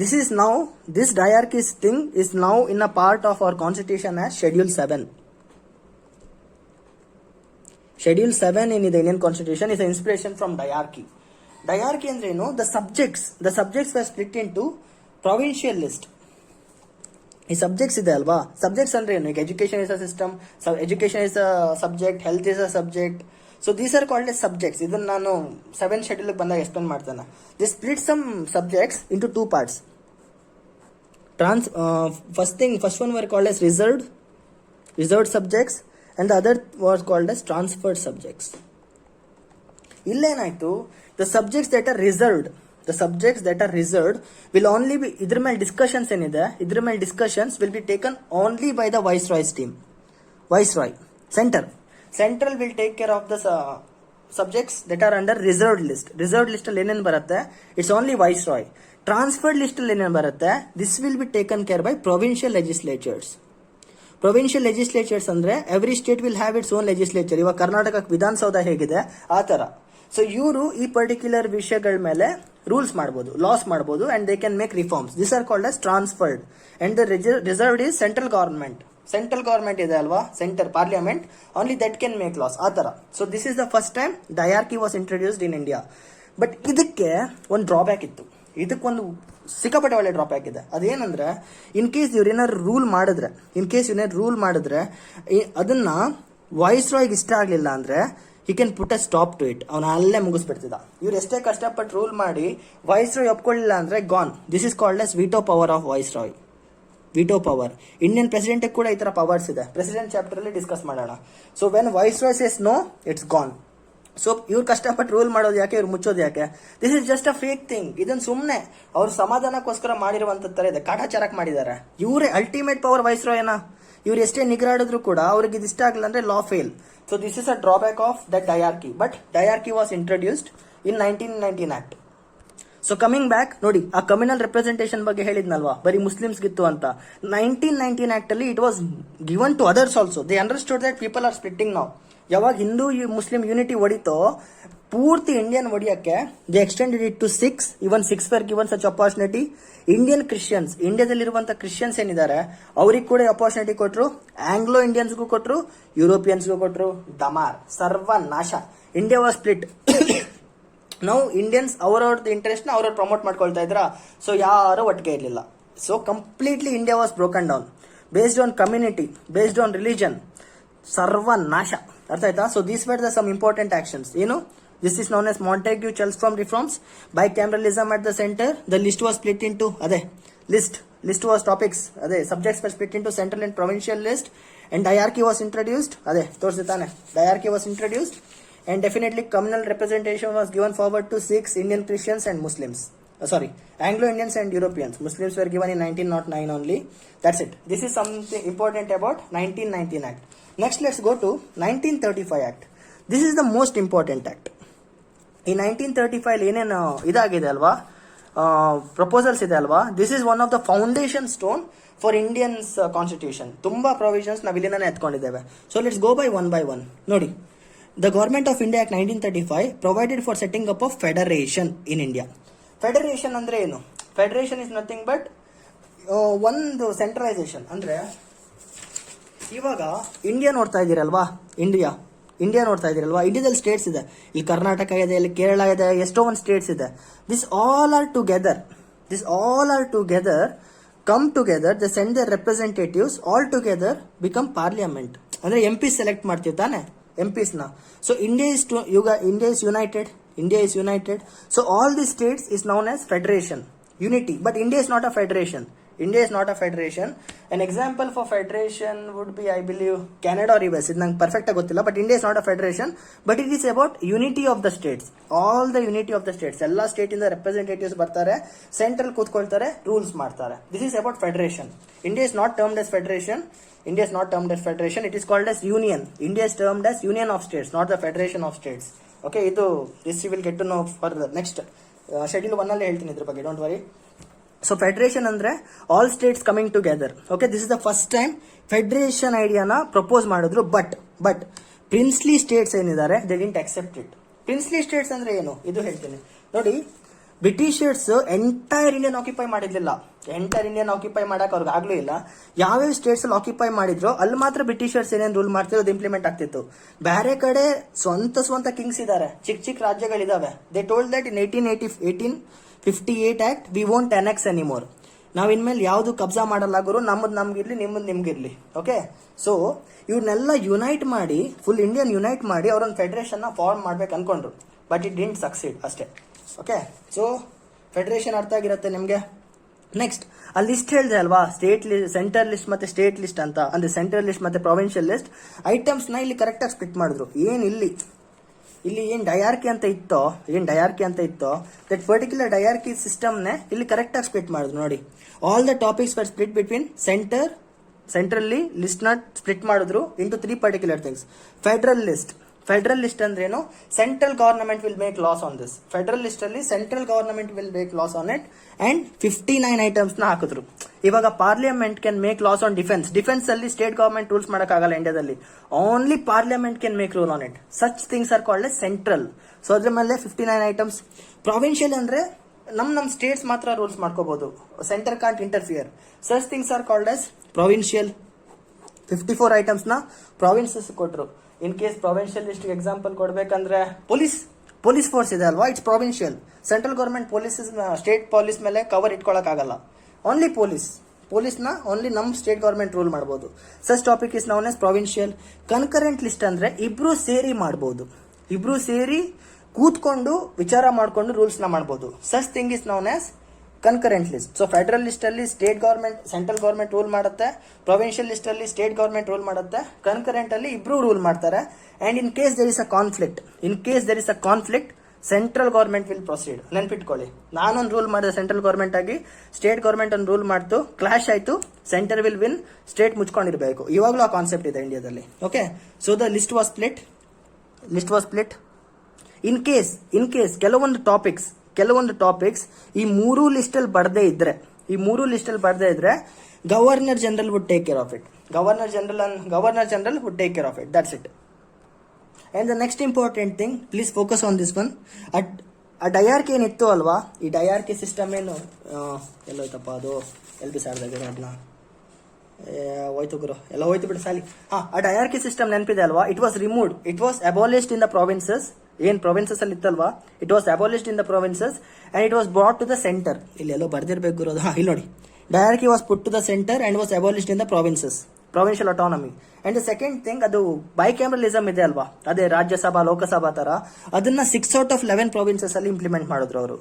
this diarchy thing is now in a part of our constitution as schedule 7. Schedule 7 in the Indian constitution is an inspiration from diarchy. Diarchy ಅಂದ್ರೆ ಏನು, the subjects were split into provincial list. ಈ subjects ಇದೆ ಅಲ್ವಾ, subjects ಅಂದ್ರೆ ಏನು, ಈಗ education is a system, education is a subject, health is a subject. So these are called as subjects. ಇದನ್ನ ನಾನು 7th ಶೆಡ್ಯೂಲ್ ಬಂದಾಗ ಎಕ್ಸ್ಪ್ಲೇನ್ ಮಾಡ್ತೇನೆ. The split some subjects into 2 parts. First one were called as reserved subjects, and the other was called as transferred subjects. ಇಲ್ಲೇನಾಯ್ತು, the subjects that are reserved will only be, ಇದ್ರ ಮೇಲೆ discussions ಏನಿದೆ, ಇದ್ರ ಮೇಲೆ discussions will be taken only by the ವೈಸ್ರಾಯ್ಸ್ team. Viceroy central will take care of the subjects that are under reserved list ಅಲ್ಲಿ ಏನೇನು ಬರುತ್ತೆ, it's only viceroy. Transferred list ಅಲ್ಲಿ ಏನೇನು ಬರುತ್ತೆ, this will be taken care bye provincial legislatures ಅಂದ್ರೆ every state will have its own legislature. ಇವಾಗ ಕರ್ನಾಟಕ ವಿಧಾನಸೌಧ ಹೇಗಿದೆ ಆ ತರ. ಸೊ ಇವರು ಈ ಪರ್ಟಿಕ್ಯುಲರ್ ವಿಷಯಗಳ ಮೇಲೆ ರೂಲ್ಸ್ ಮಾಡಬಹುದು, ಲಾಸ್ ಮಾಡಬಹುದು, and they can make reforms. This are called as transferred. And the reserved is central government ಇದೆ ಅಲ್ವಾ, centre parliament, only that can make loss, ಆ ತರ. So this is the first time diarchy was introduced in India. But ಇದಕ್ಕೆ ಒಂದು drawback ಇತ್ತು, ಇದಕ್ಕೊಂದು ಸಿಕ್ಕಾಪಟ್ಟೆ ಒಳ್ಳೆ ಡ್ರಾಬ್ಯಾಕ್ ಇದೆ. ಅದೇನಂದ್ರೆ, ಇನ್ ಕೇಸ್ ಇವ್ರೇನಾದ್ರು ರೂಲ್ ಮಾಡಿದ್ರೆ ಅದನ್ನ ವಾಯ್ಸ್ ರಾಯ್ಗೆ ಇಷ್ಟ ಆಗ್ಲಿಲ್ಲ ಅಂದ್ರೆ he can put a stop to it. ಅವನ ಅಲ್ಲೇ ಮುಗಿಸ್ಬಿಡ್ತಿದ್ದ. ಇವ್ರು ಎಷ್ಟೇ ಕಷ್ಟಪಟ್ಟು ರೂಲ್ ಮಾಡಿ ವಾಯ್ಸ್ ರಾಯ್ ಒಪ್ಕೊಳ್ಳಿಲ್ಲ ಅಂದ್ರೆ gone. This is called as veto power of viceroy. Veto power Indian president ಕೂಡ ಈ ತರ ಪವರ್ಸ್ ಇದೆ, ಪ್ರೆಸಿಡೆಂಟ್ ಚಾಪ್ಟರ್ ಅಲ್ಲಿ ಡಿಸ್ಕಸ್ ಮಾಡೋಣ. So when viceroy says no, it's gone. So ಇವ್ರು ಕಷ್ಟಪಟ್ಟು ರೂಲ್ ಮಾಡೋದು ಯಾಕೆ, ಇವ್ರು ಮುಚ್ಚೋದು ಯಾಕೆ? This is just a fake thing. ಇದನ್ನ ಸುಮ್ಮನೆ ಅವ್ರು ಸಮಾಧಾನಕ್ಕೋಸ್ಕರ ಮಾಡಿರುವಂತ ತರ ಇದೆ, ಕಾಟಾಚಾರಕ್ಕೆ ಮಾಡಿದ್ದಾರೆ. ಇವರೇ ಅಲ್ಟಿಮೇಟ್ ಪವರ್ ವಾಯ್ಸ್ ರಾಯ್ನ. ಇವ್ರು ಎಷ್ಟೇ ನಿಗ್ರಾಡಿದ್ರು ಕೂಡ ಅವ್ರಿಗೆ ಇದು ಇಷ್ಟ ಆಗಲ್ಲ ಅಂದ್ರೆ ಲಾ fail. So this is a drawback of that diarchy. But diarchy was introduced in 1919 Act. So coming back, ನೋಡಿ, ಆ ಕಮ್ಯುನಲ್ ರೆಪ್ರೆಸೆಂಟೇಷನ್ ಬಗ್ಗೆ ಹೇಳಿದ್ನಲ್ವಾ, ಬರೀ ಮುಸ್ಲಿಮ್ಸ್ ಗಿತ್ತು ಅಂತ. 1919 Act ಅಲ್ಲಿ it was given to others also. They understood that people are splitting now. ಯಾವಾಗ Hindu Muslim unity ಹೊಡಿತೋ, ಪೂರ್ತಿ Indian ಹೊಡಿಯಕ್ಕೆ they extended it to 6. Even 6 were given such opportunity. Indian Christians, ಇಂಡಿಯಾದಲ್ಲಿರುವಂತ Christians ಏನಿದ್ದಾರೆ ಅವ್ರಿಗೆ ಕೂಡ ಅಪಾರ್ಚುನಿಟಿ ಕೊಟ್ರು, ಆಂಗ್ಲೋ ಇಂಡಿಯನ್ಸ್ಗೂ ಕೊಟ್ರು, ಯುರೋಪಿಯನ್ಸ್ಗೂ ಕೊಟ್ರು. ದಮಾರ್, ಸರ್ವನಾಶ. India was split. ನಾವು ಇಂಡಿಯನ್ಸ್ ಅವರವ್ರದ್ದು ಇಂಟ್ರೆಸ್ಟ್ ನ ಅವ್ರವ್ರು ಪ್ರಮೋಟ್ ಮಾಡ್ಕೊಳ್ತಾ ಇದ್ರ. ಸೊ ಯಾರು ಒಟ್ಟಿಗೆ ಇರಲಿಲ್ಲ. So completely India was broken down, based on community, based on religion. ಸರ್ವನಾಶ. ಅರ್ಥ ಆಯ್ತಾ? So these were the some important actions. ಏನು? This is known as Montagu-Chelmsford reforms. Bicameralism at the center. The list was split into list was topics. Subjects were split into central and provincial list. And diarchy was introduced. Diarchy was introduced. And definitely communal representation was given forward to 6 Indian Christians and Muslims. Anglo-Indians and Europeans. Muslims were given in 1909 only. That's it. This is something important about 1919 Act. Next, let's go to 1935 Act. This is the most important act. ಈ 1935 ಏನೇನು ಇದಾಗಿದೆ ಅಲ್ವಾ, proposals ಇದೆ ಅಲ್ವಾ, this is one of the foundation stone for Indians constitution. ತುಂಬಾ provisions ನಾವು ಇಲ್ಲಿಂದಾನೆ ಎತ್ಕೊಂಡಿದ್ದೇವೆ. So let's go by one. ನೋಡಿ, the government of India act 1935 provided for setting up of federation in India. Federation ಅಂದ್ರೆ ಏನು? Federation is nothing but ಒಂದು centralisation. ಅಂದ್ರೆ ಇವಾಗ ಇಂಡಿಯಾ ನೋಡ್ತಾ ಇದ್ದೀರಲ್ವಾ, ಇಂಡಿಯಾ ನೋಡ್ತಾ ಇದೀರಲ್ವಾ, ಇಂಡಿಯಾದಲ್ಲಿ ಸ್ಟೇಟ್ಸ್ ಇದೆ. ಇಲ್ಲಿ ಕರ್ನಾಟಕ ಇದೆ, ಇಲ್ಲಿ ಕೇರಳ ಇದೆ, ಎಷ್ಟೋ ಒಂದು ಸ್ಟೇಟ್ಸ್ ಇದೆ. This all are together come together, they send their representatives, all together become parliament. ಅಂದ್ರೆ ಎಂಪಿ ಸೆಲೆಕ್ಟ್ ಮಾಡ್ತೀವಿ ತಾನೆ, ಎಂಪಿಸ್ ನ. So India is united. So all the states is known as federation, unity. But India is not a federation. An example for federation would be, I believe, Canada or US. ಇದು ನಂಗೆ perfect ಆಗಿ ಗೊತ್ತಿಲ್ಲ. But India is not a federation, but it is about unity of the states. All the unity of the states. ಎಲ್ಲ state ಇಂದ representatives ಬರ್ತಾರೆ, central ಕೂತ್ಕೊಳ್ತಾರೆ, rules ಮಾಡ್ತಾರೆ. This is about federation. India is not termed as federation. It is called as union. India is termed as union of states, not the federation of states. Okay, this you will get to know for the next schedule 1 ಅಲ್ಲಿ ಹೇಳ್ತೀನಿ ಇದ್ರ ಬಗ್ಗೆ, don't worry. So federation ಅಂದ್ರೆ all states coming together. Okay, this is the first time federation ಐಡಿಯಾನ propose ಮಾಡಿದ್ರು. But but princely states ಏನಿದ್ದಾರೆ they didn't accept it. Princely states ಅಂದ್ರೆ ಏನು ಇದು ಹೇಳ್ತೀನಿ ನೋಡಿ. ಬ್ರಿಟಿಷರ್ಸ್ ಎಂಟೈರ್ ಇಂಡಿಯನ್ ಆಕ್ಯುಪೈ ಮಾಡಿರ್ಲಿಲ್ಲ. ಎಂಟೈರ್ ಇಂಡಿಯನ್ ಆಕ್ಯುಪೈ ಮಾಡಕ್ ಅವ್ರಿಗೆ ಆಗ್ಲೂ ಇಲ್ಲ. ಯಾವ್ಯಾವ ಸ್ಟೇಟ್ಸ್ ಅಲ್ಲಿ ಆಕ್ಯುಪೈ ಮಾಡಿದ್ರು ಅಲ್ಲಿ ಮಾತ್ರ ಬ್ರಿಟಿಷರ್ಸ್ ಏನೇನು ರೂಲ್ ಮಾಡ್ತಿರೋ ಅದು ಇಂಪ್ಲಿಮೆಂಟ್ ಆಗ್ತಿತ್ತು. ಬೇರೆ ಕಡೆ ಸ್ವಂತ ಕಿಂಗ್ಸ್ ಇದಾರೆ, ಚಿಕ್ಕ ರಾಜ್ಯಗಳಿದಾವೆ. They told that in 1858 act we won't annex anymore. ನಾವ್ ಇನ್ಮೇಲೆ ಯಾವ್ದು ಕಬ್ಜಾ ಮಾಡಲ್ಲ ಗುರು, ನಮ್ಮದ್ ನಮ್ಗಿರ್ಲಿ, ನಿಮ್ಮದ್ ನಿಮ್ಗಿರ್ಲಿ. ಓಕೆ, ಸೊ ಇವ್ರನ್ನೆಲ್ಲ ಯುನೈಟ್ ಮಾಡಿ, ಫುಲ್ ಇಂಡಿಯನ್ ಯುನೈಟ್ ಮಾಡಿ ಅವ್ರೊಂದು ಫೆಡರೇಷನ್ ನ ಫಾರ್ಮ್ ಮಾಡ್ಬೇಕು ಅನ್ಕೊಂಡ್ರು. ಬಟ್ ಇಟ್ ಡಿಂಟ್ ಸಕ್ಸೀಡ್ ಅಷ್ಟೇ. ಓಕೆ, ಸೊ ಫೆಡರೇಷನ್ ಅರ್ಥ ಆಗಿರುತ್ತೆ ನಿಮ್ಗೆ. ನೆಕ್ಸ್ಟ್ ಆ ಲಿಸ್ಟ್ ಹೇಳಿದೆ ಅಲ್ವಾ, ಸ್ಟೇಟ್ ಲಿಸ್ಟ್, ಸೆಂಟರ್ ಲಿಸ್ಟ್ ಮತ್ತೆ ಸ್ಟೇಟ್ ಲಿಸ್ಟ್ ಅಂತ. ಅಂದ್ರೆ ಸೆಂಟ್ರಲ್ ಲಿಸ್ಟ್ ಮತ್ತೆ ಪ್ರೊವಿನ್ಷಿಯಲ್ ಲಿಸ್ಟ್ ಐಟಮ್ಸ್ ನ ಇಲ್ಲಿ ಕರೆಕ್ಟ್ ಆಗಿ ಸ್ಪ್ಲಿಟ್ ಮಾಡಿದ್ರು. ಇಲ್ಲಿ ಏನ್ ಡಯಾರ್ಕಿ ಅಂತ ಇತ್ತೋ ದಟ್ ಪರ್ಟಿಕ್ಯುಲರ್ ಡಯಾರ್ಕಿ ಸಿಸ್ಟಮ್ ನೇ ಇಲ್ಲಿ ಕರೆಕ್ಟ್ ಆಗಿ ಸ್ಪ್ಲಿಟ್ ಮಾಡಿದ್ರು ನೋಡಿ. All the topics were split between centrally list ನ ಸ್ಪ್ಲಿಟ್ ಮಾಡಿದ್ರು into 3 particular things. Federal list ಅಂದ್ರೆ ಏನು, central government will make laws on this. Federal list ಅಲ್ಲಿ central government will make laws on it and 59 items ನ ಹಾಕಿದ್ರು. ಇವಾಗ parliament can make laws on defence ಅಲ್ಲಿ state government rules ಮಾಡಕ್ ಆಗಲ್ಲ ಇಂಡಿಯಾದಲ್ಲಿ. Only parliament can make rule on it. Such things are called S central. So ಅದ್ರ ಮೇಲೆ 59 items. Provincial ಅಂದ್ರೆ ನಮ್ ಸ್ಟೇಟ್ಸ್ ಮಾತ್ರ ರೂಲ್ಸ್ ಮಾಡ್ಕೋಬಹುದು, centre can't interfere. Such things are called as provincial. 54 items ನ ಪ್ರಾವಿನ್ಸಸ್ ಕೊಟ್ರು. In case provincial list example ಕೊಡ್ಬೇಕಂದ್ರೆ police force ಇದೆ ಅಲ್ವಾ, it's provincial. Central government police state police ಮೇಲೆ ಕವರ್ ಇಟ್ಕೊಳಕ್ ಆಗಲ್ಲ. ಓನ್ಲಿ ಪೊಲೀಸ್ನ ಓನ್ಲಿ ನಮ್ ಸ್ಟೇಟ್ ಗವರ್ಮೆಂಟ್ ರೂಲ್ ಮಾಡಬಹುದು. Such topic is known as provincial. Concurrent list ಅಂದ್ರೆ ಇಬ್ರು ಸೇರಿ ಮಾಡಬಹುದು, ಇಬ್ರು ಸೇರಿ ಕೂತ್ಕೊಂಡು ವಿಚಾರ ಮಾಡ್ಕೊಂಡು ರೂಲ್ಸ್ ನ ಮಾಡಬಹುದು. Such thing is known as concurrent list. So federal list ಅಲ್ಲಿ state government, central government rule ಮಾಡುತ್ತೆ. ಪ್ರೊವಿನ್ಷಿಯಲ್ ಲಿಸ್ಟ್ ಅಲ್ಲಿ ಸ್ಟೇಟ್ ಗವರ್ಮೆಂಟ್ ರೂಲ್ ಮಾಡುತ್ತೆ. ಕನ್ಕರೆಂಟ್ ಅಲ್ಲಿ ಇಬ್ರು ರೂಲ್ ಮಾಡ್ತಾರೆ. And in case there is a conflict central government will proceed. ನೆನ್ಪಿಟ್ಕೊಳ್ಳಿ, ನಾನೊಂದು rule ಮಾಡಿದೆ ಸೆಂಟ್ರಲ್ ಗವರ್ಮೆಂಟ್ ಆಗಿ, ಸ್ಟೇಟ್ ಗವರ್ಮೆಂಟ್ ಒಂದು ರೂಲ್ ಮಾಡ್ತು, ಕ್ಲಾಶ್ ಆಯ್ತು, ಸೆಂಟರ್ ವಿಲ್ ವಿನ್, ಸ್ಟೇಟ್ ಮುಚ್ಕೊಂಡಿರ್ಬೇಕು. ಇವಾಗಲೂ ಆ ಕಾನ್ಸೆಪ್ಟ್ ಇದೆ ಇಂಡಿಯಾದಲ್ಲಿ. Okay, so the list was split. In case ಕೆಲವೊಂದು ಟಾಪಿಕ್ಸ್ ಈ ಮೂರು ಲಿಸ್ಟ್ ಅಲ್ಲಿ ಬರ್ದೇ ಇದ್ರೆ governor general would take care of it. Governor general would take care of it. That's it. And the next important thing, please focus on this one. ಆ diarchy ಏನಿತ್ತು ಅಲ್ವಾ, ಈ ಡಯಾರ್ಕಿ ಸಿಸ್ಟಮ್ ಏನು ಎಲ್ಲೋಯ್ತಪ್ಪ, ಅದು ಎಲ್ ಬಿಸಾಡ್ದಾಗ ಅದನ್ನ ಹೋಯ್ತು ಗುರು, ಎಲ್ಲ ಹೋಯ್ತು ಬಿಡು ಸಾಲಿ. ಆ ಡಯಾರ್ಕಿ ಸಿಸ್ಟಮ್ ನೆನಪಿದೆ ಅಲ್ವಾ, it was removed, it was abolished in the provinces. ಏನ್ ಪ್ರಾವಿನ್ಸಸ್ ಅಲ್ಲಿ ಇತ್ತಲ್ವಾ, it was abolished in the provinces and it was brought to the centre. ಇಲ್ಲಿ ಎಲ್ಲೋ ಬರ್ದಿರ್ಬೇಕು ಗುರು ಅದು. ಇಲ್ಲಿ ನೋಡಿ, diarchy was put to the centre and was abolished in the provinces, provincial autonomy. And the second thing, ಅದು bicameralism ಇದೆ ಅಲ್ವಾ, ಅದೇ ರಾಜ್ಯಸಭಾ ಲೋಕಸಭಾ ತರ, ಅದನ್ನ 6 out of 11 ಪ್ರಾವಿನ್ಸಸ್ ಅಲ್ಲಿ ಇಂಪ್ಲಿಮೆಂಟ್ ಮಾಡಿದ್ರು ಅವರು.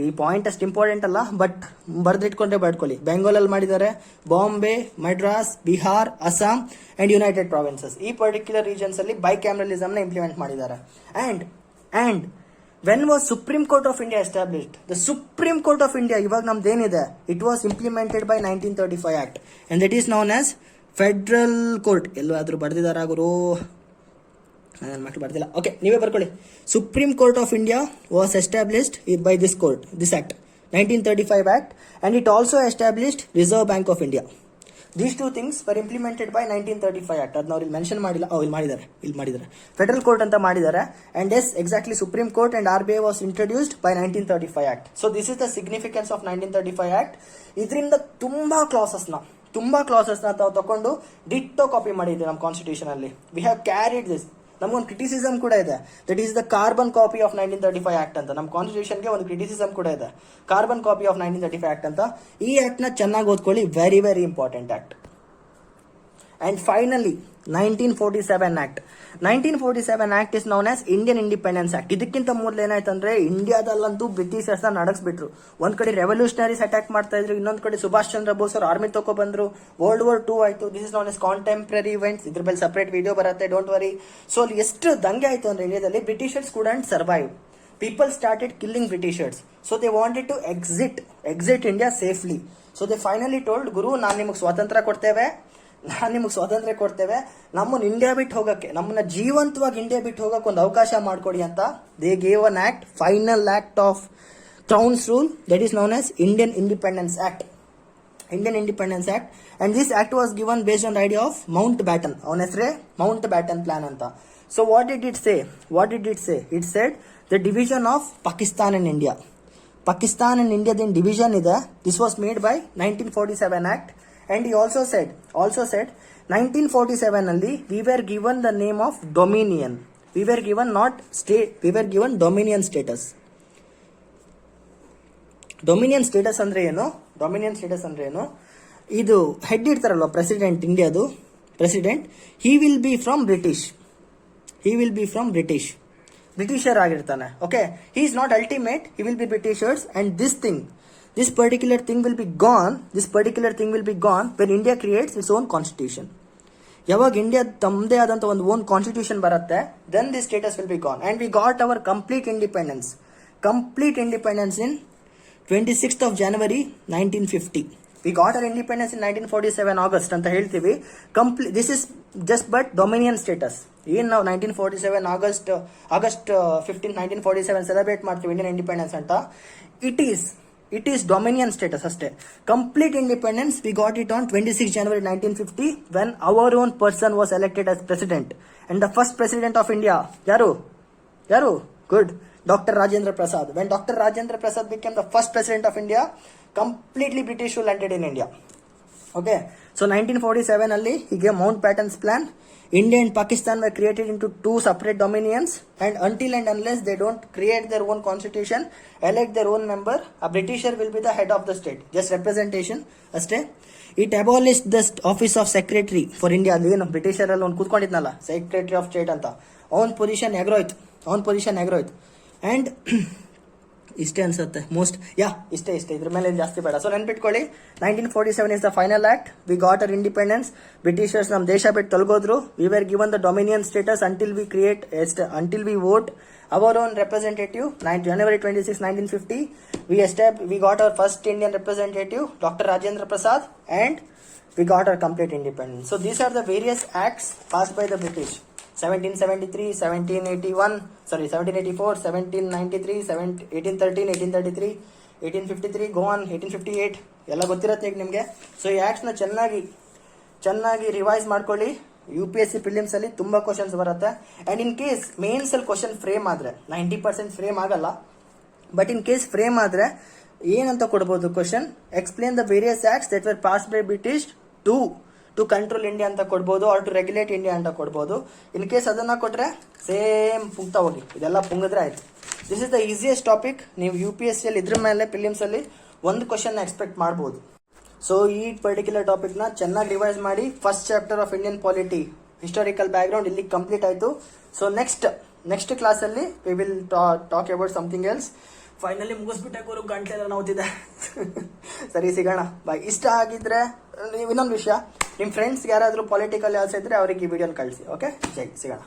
ಈ ಪಾಯಿಂಟ್ ಅಷ್ಟು ಇಂಪಾರ್ಟೆಂಟ್ ಅಲ್ಲ, ಬಟ್ ಬರ್ದಿಟ್ಕೊಂಡ್ರೆ ಬರ್ಕೊಳ್ಳಿ. ಬೆಂಗಾಲ್ ಅಲ್ಲಿ ಮಾಡಿದ್ದಾರೆ, Bombay, Madras, Bihar, Assam and United provinces. ಈ ಪರ್ಟಿಕ್ಯುಲರ್ ರೀಜನ್ಸ್ ಅಲ್ಲಿ ಬೈಕ್ಯಾಮ್ರಲಿಸಮ್ ನ ಇಂಪ್ಲಿಮೆಂಟ್ ಮಾಡಿದ್ದಾರೆ. And when was Supreme Court of India established? The Supreme Court of India, ಇವಾಗ ನಮ್ದೇನಿದೆ, it was implemented by 1935 Act and that is known as federal court. ಎಲ್ಲಾದ್ರೂ ಬರ್ದಿದಾರ ಗುರು, ನನ್ನ ಮಕ್ಕಳು ಬರ್ದಿಲ್ಲ. Okay, ನೀವೇ ಬರ್ಕೊಳ್ಳಿ. Supreme court of India was established by this act 1935 Act and it also established Reserve Bank of India. These two things were implemented by 1935 Act. ಅದನ್ನ ಅವ್ರು mention ಮಾಡಿಲ್ಲ, ಇಲ್ಲಿ ಮಾಡಿದ್ದಾರೆ ಫೆಡರಲ್ ಕೋರ್ಟ್ ಅಂತ ಮಾಡಿದ್ದಾರೆ. And yes, exactly supreme court and RBI was introduced by 1935 Act. So this is the significance of 1935 Act. ಇದರಿಂದ ತುಂಬಾ classes ನ ತಾವು ತಗೊಂಡು ಡಿಟ್ಟೋ ಕಾಪಿ ಮಾಡಿದ್ವಿ ನಮ್ಮ ಕಾನ್ಸ್ಟಿಟ್ಯೂಷನ್ ಅಲ್ಲಿ. We have carried this. ನಮಗೊಂದು ಕ್ರಿಟಿಸಿಸಮ್ ಕೂಡ ಇದೆ, that is the carbon copy of 1935 Act ಅಂತ. ನಮ್ಮ ಕಾನ್ಸ್ಟಿಟ್ಯೂಷನ್ಗೆ ಒಂದು ಕ್ರಿಟಿಸಿಸಮ್ ಕೂಡ ಇದೆ, ಕಾರ್ಬನ್ ಕಾಪಿ ಆಫ್ 1935 Act ಅಂತ. ಈ ಆಕ್ಟ್ ನ ಚೆನ್ನಾಗಿ ಓದ್ಕೊಳ್ಳಿ, very very important act. And finally 1947 Act. 1947 Act is known as Indian independence act. ಇದಕ್ಕಿಂತ ಮೊದಲು ಏನಾಯ್ತಂದ್ರೆ, ಇಂಡಿಯಾದಲ್ಲಂತೂ ಬ್ರಿಟಿಷರ್ಸ್ ನಡಕ್ಸ್ ಬಿಟ್ರು. ಒಂದ್ ಕಡೆ ರೆವಲ್ಯೂಷನರೀಸ್ ಅಟ್ಯಾಕ್ ಮಾಡ್ತಾ ಇದ್ರು, ಇನ್ನೊಂದ್ ಕಡೆ ಸುಭಾಷ್ ಚಂದ್ರ ಬೋಸ್ ಅವ್ರ ಆರ್ಮಿ ತಗೋ ಬಂದ್ರು, World War II ಆಯ್ತು. This is known as contemporary events. ಇದ್ರ ಮೇಲೆ ಸಪರೇಟ್ ವಿಡಿಯೋ ಬರುತ್ತೆ, ಡೋಂಟ್ ವರಿ. ಸೊ ಅಲ್ಲಿ ಎಷ್ಟು ದಂಗೆ ಆಯ್ತು ಅಂದ್ರೆ ಇಂಡಿಯಾದಲ್ಲಿ, Britishers couldn't survive. People started killing Britishers. So they wanted to exit India safely. So they finally told, ಗುರು, ನಾನು ನಿಮಗೆ ಸ್ವಾತಂತ್ರ್ಯ ಕೊಡ್ತೇವೆ, ನಮ್ಮನ್ನ ಇಂಡಿಯಾ ಬಿಟ್ಟು ಹೋಗಕ್ಕೆ, ನಮ್ಮನ್ನ ಜೀವಂತವಾಗಿ ಇಂಡಿಯಾ ಬಿಟ್ಟು ಹೋಗಕ್ಕೆ ಒಂದು ಅವಕಾಶ ಮಾಡ್ಕೊಡಿ ಅಂತ. They gave an act, final act of crowns rule, that is noun as Indian independence act. Indian Independence Act, and this act was given based on the idea of Mountbatten. ಅವನ ಹೆಸರೇ Mountbatten plan ಅಂತ. So what did it say? It said the division of Pakistan and India. Pakistan and India then division ಇದೆ. This was made by 1947 Act, and he also said 1947 ಅಲ್ಲಿ we were given the name of Dominion. We were given not state, we were given Dominion status. Dominion status ಅಂದ್ರೆ ಏನು? ಇದು head ಇರ್ತಾರಲ್ವ president, ಇಂಡಿಯಾದು president, he will be from British, Britisher ಆಗಿರ್ತಾನೆ. Okay, he is not ultimate, he will be Britishers, and this particular thing will be gone when India creates its own constitution. ಯಾವಾಗ India ತಮ್ಮದೇ ಆದಂತ ಒಂದು own constitution ಬರುತ್ತೆ, then this status will be gone, and we got our complete independence in 26th of January 1950. We got our independence in 1947 August ಅಂತ ಹೇಳ್ತೀವಿ. This is just but Dominion status. ಏನು ನಾವು 1947 August 15, 1947 celebrate ಮಾಡ್ತೀವಿ Indian independence ಅಂತ. It is Dominion status ಅಷ್ಟೇ. Complete independence we got it on 26 January 1950 when our own person was elected as president. And the first president of India, ಯಾರು? Good. Dr. Rajendra Prasad. When Dr. Rajendra Prasad became the first president of India, completely British rule ended in India. Okay, so 1947 ಅಲ್ಲಿ he gave Mountbatten's plan. India and Pakistan were created into two separate dominions, and until and unless they don't create their own constitution, elect their own member, a Britisher will be the head of the state. Just representation ಅಷ್ಟೇ. It abolished the office of secretary for India. ಅಲ್ಲಿ ಏನು ಬ್ರಿಟಿಷರ್ ಅಲ್ಲಿ ಒಂದು ಕೂತ್ಕೊಂಡಿದ್ನಲ್ಲ secretary of state ಅಂತ, ಅವನ position ಎಗರೋಯ್ತು. And ಇಷ್ಟೇ ಅನ್ಸುತ್ತೆ ಇಷ್ಟೇ ಇದ್ರ ಮೇಲೆ ಜಾಸ್ತಿ ಬೇಡ. ಸೊ ನೆನ್ಪಿಟ್ಕೊಳ್ಳಿ, 1947 is the final act. We got our independence. Britishers ನಮ್ಮ ದೇಶ ಬಿಟ್ಟು ತೊಲಗೋದ್ರು. We were given the dominion status until we vote our own representative. January 26, 1950 we got our first Indian representative, Dr. Rajendra Prasad, and we got our complete independence. So these are the various acts passed by the British. 1773, 1784, 1793, 1813, 1833, 1853, go on, 1858 ಎಲ್ಲ ಗೊತ್ತಿರತ್ತೆ ಈಗ ನಿಮಗೆ. So ಈ ಆಕ್ಟ್ಸ್ನ ಚೆನ್ನಾಗಿ revise ಮಾಡ್ಕೊಳ್ಳಿ. UPSC prelims ಅಲ್ಲಿ ತುಂಬಾ questions ಬರುತ್ತೆ. And in case mains ಅಲ್ಲಿ ಕ್ವಶನ್ ಫ್ರೇಮ್ ಆದ್ರೆ 90% ಫ್ರೇಮ್ ಆಗಲ್ಲ, ಬಟ್ ಇನ್ ಕೇಸ್ ಫ್ರೇಮ್ ಆದ್ರೆ ಏನಂತ ಕೊಡ್ಬೋದು question, explain the various acts that were passed by British to control India ಅಂತ ಕೊಡ್ಬೋದು, ಆರ್ ಟು ರೆಗ್ಯುಲೇಟ್ ಇಂಡಿಯಾ ಅಂತ ಕೊಡ್ಬೋದು. ಇನ್ ಕೇಸ್ ಅದನ್ನ ಕೊಟ್ರೆ ಸೇಮ್ ಪುಂಗ್ತಾ ಹೋಗಿ, ಇದೆಲ್ಲ ಪುಂಗಿದ್ರೆ ಆಯ್ತು. This is the easiest topic. ನೀವು UPSC ಅಲ್ಲಿ ಇದ್ರ ಮೇಲೆ ಪ್ರಿಲಿಮ್ಸ್ ಅಲ್ಲಿ ಒಂದು ಕ್ವಶನ್ ಎಕ್ಸ್ಪೆಕ್ಟ್ ಮಾಡ್ಬೋದು. ಸೊ ಈ ಪರ್ಟಿಕ್ಯುಲರ್ ಟಾಪಿಕ್ ನ ಚೆನ್ನಾಗಿ ರಿವೈಸ್ ಮಾಡಿ. First chapter of Indian polity historical background ಇಲ್ಲಿ ಕಂಪ್ಲೀಟ್ ಆಯ್ತು. ಸೊ ನೆಕ್ಸ್ಟ್ ಕ್ಲಾಸ್ ಅಲ್ಲಿ we will talk about something else. Finally ಮುಗಿಸ್ಬಿಟ್ಟೆ ಗುರು, ಗಂಟೆ ಎಲ್ಲ ನೋವುತ್ತಿದೆ. ಸರಿ, ಸಿಗೋಣ, ಬಾಯ್. ಇಷ್ಟ ಆಗಿದ್ರೆ ಇನ್ನೊಂದು ವಿಷಯ, ನಿಮ್ಮ ಫ್ರೆಂಡ್ಸ್ ಯಾರಾದರೂ ಪೊಲಿಟಿಕಲ್ ಆಸೆ ಇದ್ರೆ ಅವರಿಗೆ ಈ ವಿಡಿಯೋನ ಕಳಿಸಿ. ಓಕೆ, ಜೈ, ಸಿಗೋಣ.